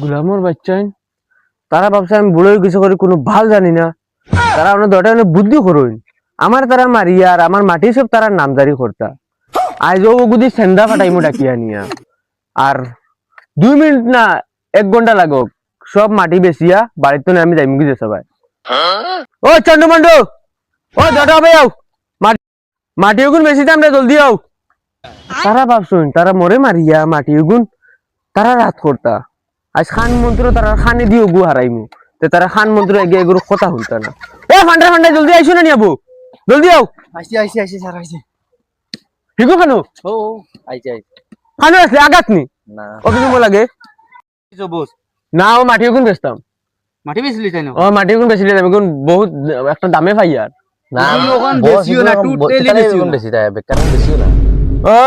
গুলামর বাচ্চাই তারা ভাবছে আমি বুড়ো কিছু করে কোনো ভাল জানি না। তারা আপনার দরটা বুদ্ধি করুন আমার তারা মারিয়া আর আমার মাটি সব তারা নামজারি করতা। আজ ও গুদি সেন্দা ফাটাইমু ডাকিয়া নিয়া আর 2 মিনিট না 1 ঘন্টা লাগক সব মাটি বেচিয়া বাড়িতে আমি যাইমু গিয়ে সবাই। ও চন্ডু মন্ডু ও দরটা ভাই আও মাটি ওগুন বেশি দাম রে জলদি আও। তারা ভাবছুন তারা মরে মারিয়া মাটি ওগুন তারা রাত করতা। আজ খান মন্ত্র তারা খানে দিও গু হারাইমু তে তারা খান মন্ত্র এগে এগুলো কথা হইতা না। এ ফান্ডা ফান্ডা জলদি আইসো না নিয়াবো জলদি আও। আইছি স্যার আইছি। হিগো খানো ও আইছি খানো আসলে আগাত নি না অফিসে মো লাগে কিছু বস না ও মাটি ওগুন বেচতাম। মাটি বেচলি তাই না? ও মাটি ওগুন বেচিলে এগুন বহুত একটা দামে পাই আর না ওখান বেচিও না টোটালি বেশি তাই বেকার বেচিও না। ও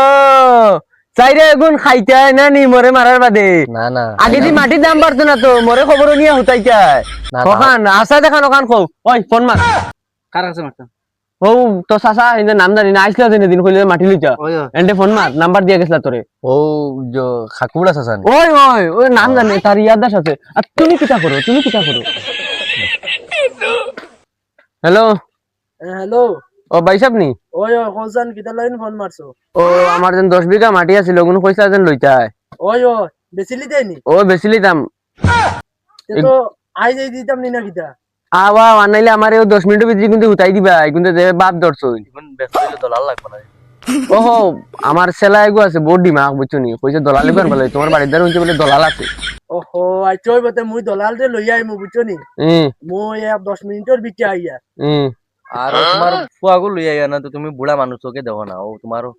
চাইরে এগুন খাইতে না নি মরে মারার বাদে না না আগে দি মাটির দাম বাড়তো না তো মরে খবর নিয়ে হতাই চায় ওখান আসা দেখান ওখান কও ওই ফোন মার কার কাছে মারতাম? ও তো সাসা ইন্দে নাম জানি না আইসলা দিন দিন কইলে মাটি লইছা এন্ডে ফোন মার নাম্বার দিয়া গেছলা তোরে। ও যে খাকুড়া সাসান ওই ওই ওই নাম জানি তার ইয়াদাস আছে। আর তুমি কিটা করো হ্যালো হ্যালো ও ভাই সাহেব নি ওই হোসেন কিতা লাইন ফোন মারছো? ও আমার যেন 10 বিঘা মাটি আছিল ওগুন কইসা যেন লইতাই ওই বেচিলি দেয়নি ও বেচিলি দাম তো আই যাই দিতাম নি না কিতা আওয়া আনাইলে আমারে 10 মিনিটের ভিতরে কিন্তু হুতাই দিবা কিন্তু যে বাপ ধরছই এখন ব্যস্ত হইলে দলাল লাগবে না। ওহো আমার সেলা এগো আছে বহুত দিমাগ বুঝছনি কইছে দলাল লিবার বলে তোমার বাড়ির দ্বার হইছে বলে দলাল আছে। ওহো আইতো বতে মুই দলাল রে লই আইমু বুঝছনি মুই 10 মিনিটের ভিতরে আইয়া আর তোমার ফুয়াগু লই আইয়া না তো তুমি বুড়া মানুষকে দেখো না ও তোমার ও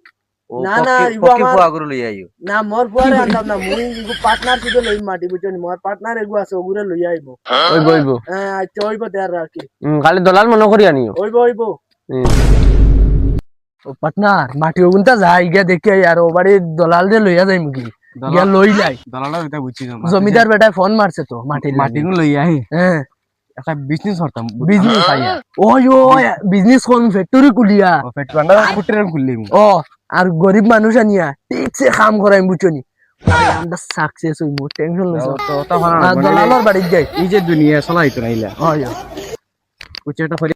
না না পকি ফুয়াগু লই আইও না মোর ফুয়ারে আনতাম না মুই ইগু পার্টনারশিপ লই মাটি বুঝছনি মোর পার্টনার এগু আছে ওগুরে লই আইবো ওই বইবো হ্যাঁ আইতো বতে আর রাখি খালি দলাল মনে করি আনিও ওইবো ও পার্টনার মাটি ওগুনটা যাই গিয়া দেখি আর ও বাড়ি দলাল রে লইয়া যাইমু কি গিয়া লই লাই দলালটা এটা বুঝছি জমিদার বেটা ফোন মারছে তো মাটিগুলো লই আই হ্যাঁ একটা বিজনেস করতাম বিজনেস ওই বিজনেস কোন ফ্যাক্টরি খুলিয়া পেট্রোলটা ফুটের খুললিম ও আর গরিব মানুষ আনিয়া ঠিকছে কাম করাই বুঝছনি আমরা সাকসেস হইমু টেনশন লইছো তো তা ভালো না দলালর বাড়ি যাই এই যে দুনিয়া চলাইতো নাইলা হয় কুচে একটা করে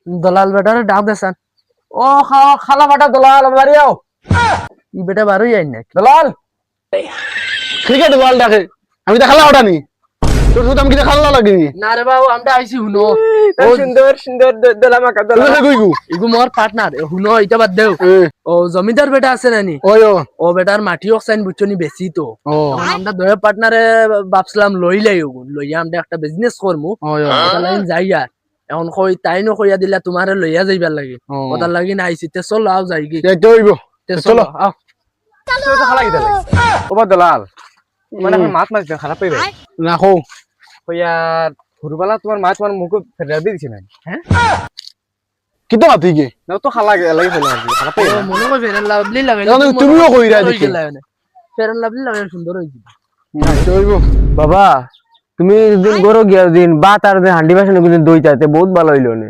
দলাল বেটারে ডাক দেসান ও খালা বাটা দলাল বাড়ি আও ই বেটা বারোই আইন না দলাল ক্রিকেট বল ডাকে আমি তো খালা ওটা নি তোর শুধু আমি কি খালা লাগি না রে বাবু আমরা আইছি হুনো ও সুন্দর সুন্দর দলা মাকা দলা কইগু ইগু মোর পার্টনার হুনো ইটা বাদ দেও ও জমিদার বেটা আছে নানি ওই ও বেটার মাটি অক্সাইন বুঝছনি বেশি তো ও আমরা দয়া পার্টনারে ভাবছিলাম লইলাই ওগুন লইয়া আমরা একটা বিজনেস করমু ওটা লাইন যাই আর এখন কই তাইনো কইয়া দিলা তোমারে লইয়া যাইবার লাগে ওটার লাগি না আইছি তে চলো আও যাই কি তো হইব তে চলো আও তো খালা গিতা ও বা দলাল মানে মাছ মাছ খারাপ পাইবে না কো কইয়ার ফুরবালা তোমার মাছ তোমার মুখ ফেরা দিছি না হ্যাঁ কিতো মাতি গে না তো খালা লাগি ফেলা খারাপ পাইবে ও মনে কই ফেরান লাভলি লাগে তুমিও কইরা দিছি ফেরান লাভলি লাগে সুন্দর হইছে তো হইব বাবা তুমি দিন গরো গিয়া দিন বা তার হান্ডি বাসন দিন দইতাতে বহুত ভালো হইলো নে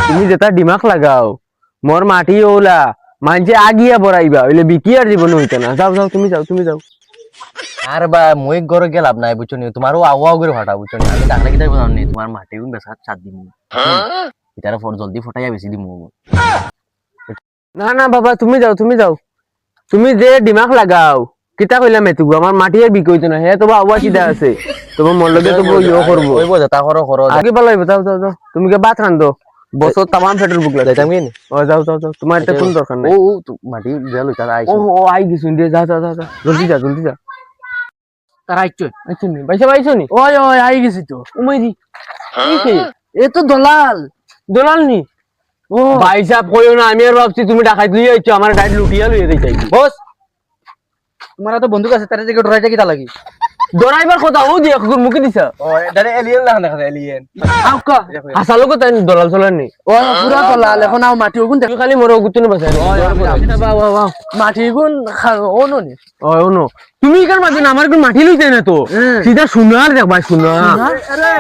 তুমি যেটা দিমাগ লাগাও মোর মাটি ওলা মানছে আগিয়া বড়াইবা হইলে বিকি আর জীবন হইতে না যাও যাও তুমি যাও আর বা মই গরে গেলাম নাই বুঝছনি তোমারও আওয়াও করে ফাটা বুঝছনি আমি ডাকলে কি যাইবো জানি তোমার মাটি গুন বেসা ছাদ দিমু এটারে ফোন জলদি ফটাইয়া বেশি দিমু না না বাবা তুমি যাও তুমি যে দিমাগ লাগাও কিতা কইলাম এতুগু আমার মাটি আর বিকি হইতো না হে তোমার আওয়া সিধা আছে তোমার মন লগে তো ইও করবো কইবো যেটা করো আগে ভালো হইব যাও তুমি কে বাত রান্ধো বছর তামাম ফেটের বুক লাগে যাইতাম কি ও যাও তোমার এটা কোন দরকার নাই ও মাটি গেল তার আইছে ও আই গেছুন দিয়ে যা জলদি যা তার আইছো আইছো নি বাইছো নি ওই আই গেছি তো উমাইদি কি এ তো দলাল দলাল নি ও ভাই সাহেব কইও না আমি আর ভাবছি তুমি ডাকাত লইয়া আইছো আমার ডাইট লুটিয়া লইয়া দেই চাই বস তোমার তো বন্দুক আছে তার দিকে ডরাইতে কি তা লাগি ডরাইবার কথা ও দিয়ে মুখে দিছা ও ডাইরে এলিয়েন না দেখা এলিয়েন আউকা হাসালো কো তাই দলাল চলার নি ও পুরা দলাল এখন আও মাটি ওগুন তুই খালি মোর গুতুনে বাসাই মাটি ওগুন ও ননি ও নো তুমি কার মাঝে আমার কোন মাটি লইতে না তো সিধা সোনার দেখ ভাই সোনা আরে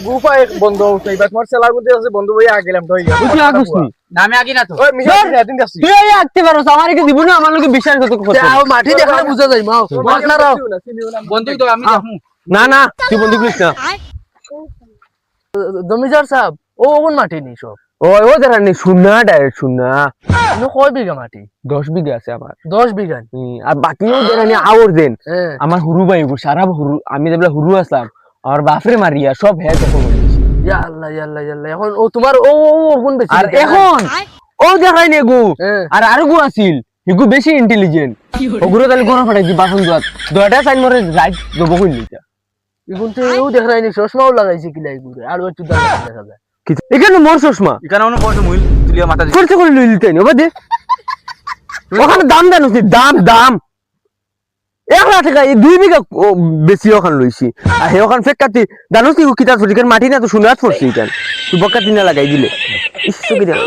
গ্রুপ বন্ধ হচ্ছে এবার তোমার সেলার মধ্যে আছে বন্ধু ভাই আগে গেলাম তো তুই আগস নি নামে আগে না তো ওই মিশা দিন যাচ্ছি তুই এই আটতে পারছ আমার কি দিব না আমার লোকে বিশ্বাস করতে করতে যাও মাটি দেখলে বুঝা যায় মাও আপনারা বন্ধু তো আমি দেখুন না না তুই বন্ধু করিস না জমিদার সাহেব ও কোন মাটি নি সব ও যারা নি শুননা ডাইরেক্ট শুননা ইনো কয় বিঘা মাটি 10 বিঘা আছে আমার 10 বিঘা আর বাকিও যারা নি আওর দেন হ্যাঁ আমার হুরু ভাই সারা হুরু আমি যেগুলা হুরু আসলাম আমার বাপরে মারিয়া সব হ্যাঁ তখন ইয়া আল্লাহ ইয়া আল্লাহ ইয়া আল্লাহ এখন ও তোমার ও কোন বেশি আর এখন ও দেখাই নে গু হ্যাঁ। আর গু আছিল হিগু বেশি ইন্টেলিজেন্ট ওগুলো তাহলে গরম ফাটাই দি বাসন দুয়াত দয়টা সাইন মরে রাইট দেব কই নিতা এখন তো ও দেখ রাইনি চশমাও লাগাইছে কি লাই গুরে আর একটু দেখা যায় এখানে মোর চশমা এখানে অন্য পয়সা মুইল তুলিয়া মাথা খরচ করে লই লিতে নি ওবাদে ওখানে দাম জানো দাম 1 লাখ টাকা এই 2 বিঘা বেশি ওখানে লইছি আর হে ওখানে ফেক কাটি জানো তুই কিতা ফটিকার মাটি না তো শুনাত পড়ছি এখান তুই বকাতি না লাগাই দিলে ইচ্ছা কি জানো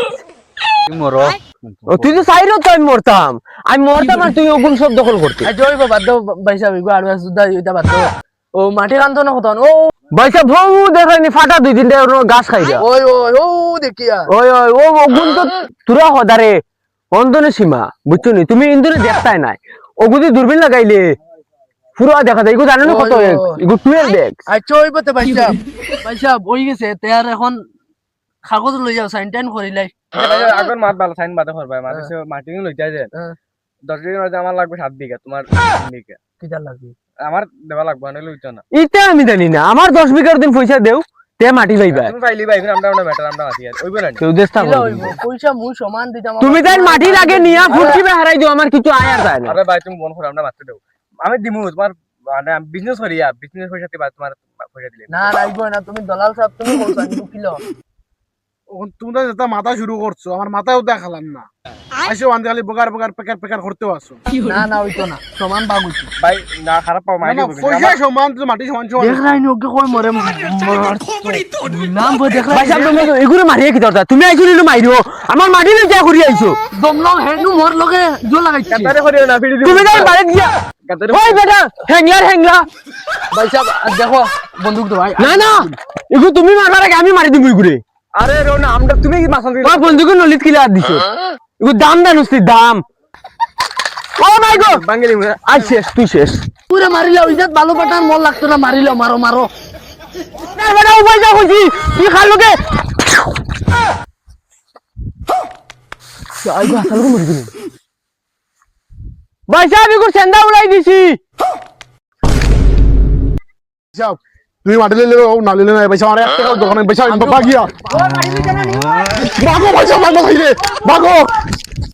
তুমি মরো ও তুই তো চাইরো তো আমি মরতাম আর তুই ওগুন সব দখল করতে আই জয় বাবা দাও পয়সা বিগো আর সুদা ইটা বাদ দাও ও মাটি কান্দো না কতন ও পয়সা ভৌ দেখাইনি ফাটা 2 3টা গাছ খাই যা ওই ওই ও দেখিয়া ওই ওই ও ওগুন তো তুরা হদারে অন্তনে সীমা বুঝছো নি তুমি ইন্দুরে দেখতাই নাই ওগুদি দূরবীন লাগাইলে পুরো দেখা যায় এগু জানো না কত এগু 12 দেখ আচ্ছা ওই বতে পয়সা পয়সা বই গেছে তেয়ার এখন কাগজ লই যাও সাইন টাইন করিলাই আগর মাত ভালো সাইন মাথা করবা মাথা সে মাটি লইতা যায় 10 বিঘা মধ্যে আমার লাগবে 7 বিঘা তোমার 3 বিঘা কিটা লাগবে আমার দেবা লাগবে না লইতা না ইটা আমি জানি না আমার 10 বিঘার দিন পয়সা দেও তে মাটি পাইবা তুমি পাইলি ভাই আমরা ম্যাটার আমরা মাটি আর ওইবে না কেউ দেস্তা কিলা হইব পয়সা মুই সমান দিতাম তুমি তাই মাটি লাগে নিয়া ফুটকি বে হারাই দিও আমার কিছু আয় আর যায় না আরে ভাই তুমি মন করে আমরা মারতে দাও আমি দিমু তোমার মানে বিজনেস করিয়া বিজনেস পয়সা দিবা তোমার পয়সা দিলে না রাখবো না তুমি দলাল সাহেব তুমি বলছো আমি কিলো তোমরা যেটা মাথা শুরু করছো আমার মাথাও দেখালাম না আসো আনতে খালি বগার বগার পেকার করতেও আসো না না ওইতো না সমান বাগ হইছে ভাই না খারাপ পাও মাই না পয়সা সমান তো মাটি সমান সমান দেখ রাইনি ওকে কই মরে নাম বই দেখ ভাই সাহেব তুমি এগুলো মারিয়ে কি দরকার তুমি আইছো নিলো মাইরো আমার মাটি লই যা করি আইছো দমলং হেনু মোর লগে জো লাগাইছি কাতারে করিও না ফিরে তুমি তাই বাড়ি দিয়া কাতারে ওই বেটা হ্যাংলা ভাই সাহেব দেখো বন্দুক তো ভাই না না এগুলো তুমি মারবার আগে আমি মারি দিব এগুলো আরে রো না আমরা তুমি কি মাছ ওই বন্ধুকে নলিত কিলা দিছো এগুলো দাম জানোস তুই দাম ও মাই গড বাঙালি আজ শেষ তুই শেষ পুরো মারিলা ওইজাত ভালো পাটান মন লাগতো না মারিলো মারো মারো না বেটা ও পয়সা কইছি তুই খালোকে আইগো আসালকে মরি গেলি ভাই সাহেব এগুলো সেন্দা উড়াই দিছি যাও তুমি মাটি লিলে না লিলে না পয়সা আমার 1 টাকা দোকানে পয়সা বাগিয়া ভাগো পয়সা ভাগো ভাইরে ভাগো